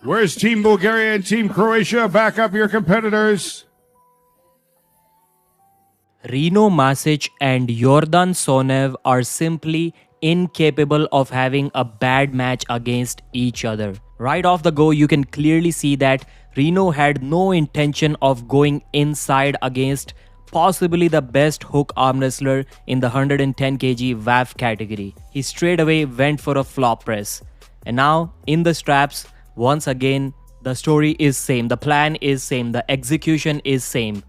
Where's Team Bulgaria and Team Croatia? Back up your competitors. Rino Masic and Yordan Sonev are simply incapable of having a bad match against each other. Right off the go, you can clearly see that Rino had no intention of going inside against possibly the best hook arm wrestler in the 110 kg WAF category. He straight away went for a flop press. And now in the straps, once again, the story is same, the plan is same, the execution is same.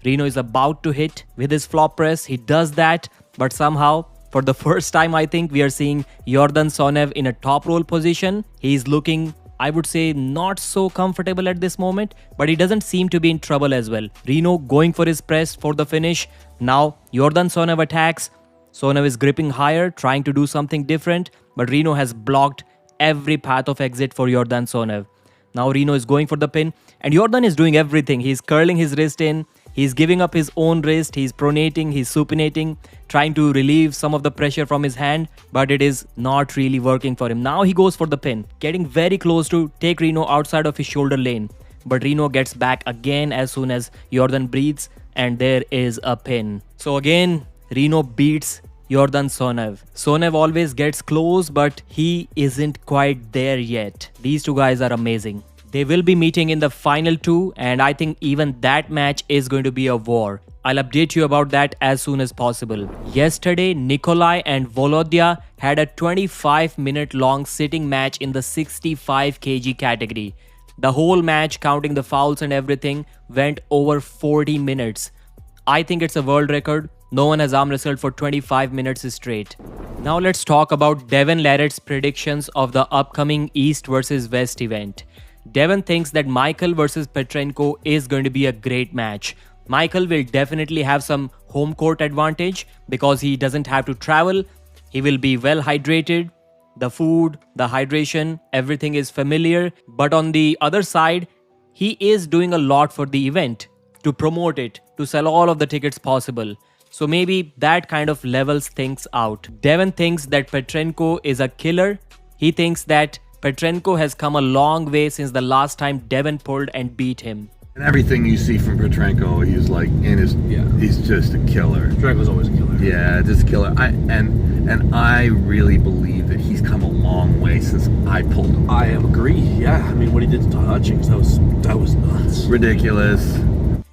Rino is about to hit with his flop press. He does that, but somehow, for the first time, I think we are seeing Yordan Sonev in a top roll position. He's looking, I would say, not so comfortable at this moment, but he doesn't seem to be in trouble as well. Rino going for his press for the finish. Now, Yordan Sonev attacks. Sonev is gripping higher, trying to do something different, but Rino has blocked every path of exit for Yordan Sonev. Now Rino is going for the pin, and Yordan is doing everything. He's curling his wrist in, he's giving up his own wrist, he's pronating, he's supinating, trying to relieve some of the pressure from his hand, but it is not really working for him. Now he goes for the pin, getting very close to take Rino outside of his shoulder lane. But Rino gets back again as soon as Yordan breathes, and there is a pin. So again, Rino beats Yordan Sonev. Sonev always gets close, but he isn't quite there yet. These two guys are amazing. They will be meeting in the final two, and I think even that match is going to be a war. I'll update you about that as soon as possible. Yesterday, Nikolai and Volodya had a 25-minute long sitting match in the 65 kg category. The whole match, counting the fouls and everything, went over 40 minutes. I think it's a world record. No one has arm wrestled for 25 minutes straight. Now let's talk about Devon Larratt's predictions of the upcoming East vs West event. Devon thinks that Michael vs Petrenko is going to be a great match. Michael will definitely have some home court advantage because he doesn't have to travel. He will be well hydrated. The food, the hydration, everything is familiar. But on the other side, he is doing a lot for the event to promote it, to sell all of the tickets possible. So maybe that kind of levels things out. Devon thinks that Petrenko is a killer. He thinks that Petrenko has come a long way since the last time Devon pulled and beat him. And everything you see from Petrenko, he's like in his, he's just a killer. Petrenko's always a killer. Yeah, just a killer. I really believe that he's come a long way since I pulled him. I agree. Yeah, I mean what he did to Todd Hutchings, that was nuts. Ridiculous.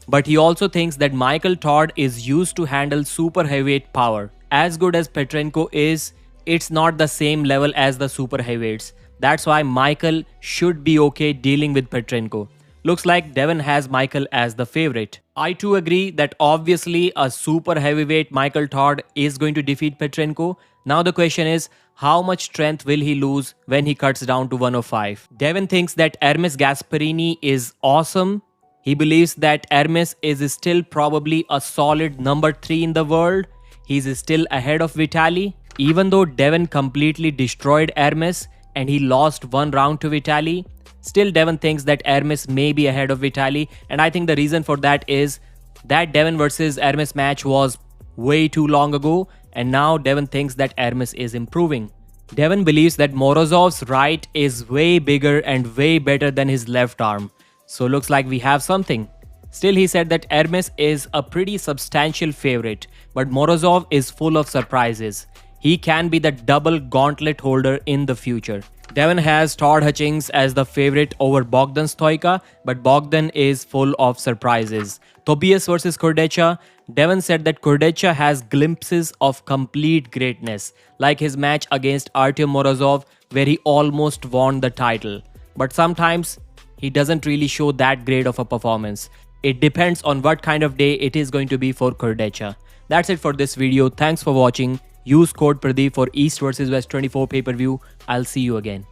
But he also thinks that Michael Todd is used to handle super heavyweight power. As good as Petrenko is, it's not the same level as the super heavyweights. That's why Michael should be okay dealing with Petrenko. Looks like Devon has Michael as the favorite. I too agree that obviously a super heavyweight Michael Todd is going to defeat Petrenko. Now the question is, how much strength will he lose when he cuts down to 105? Devon thinks that Hermes Gasparini is awesome. He believes that Hermes is still probably a solid number 3 in the world. He's still ahead of Vitali. Even though Devon completely destroyed Hermes and he lost one round to Vitali, still Devon thinks that Hermes may be ahead of Vitali. And I think the reason for that is that Devon versus Hermes match was way too long ago, and now Devon thinks that Hermes is improving. Devon believes that Morozov's right is way bigger and way better than his left arm. So looks like we have something. Still, he said that Hermes is a pretty substantial favorite, but Morozov is full of surprises. He can be the double gauntlet holder in the future. Devon has Todd Hutchings as the favorite over Bogdan Stoica, but Bogdan is full of surprises. Tobias versus Kurdecha. Devon said that Kurdecha has glimpses of complete greatness, like his match against Artyom Morozov, where he almost won the title. But sometimes he doesn't really show that great of a performance. It depends on what kind of day it is going to be for Kurdecha. That's it for this video. Thanks for watching. Use code Pradeep for East vs West 24 pay-per-view. I'll see you again.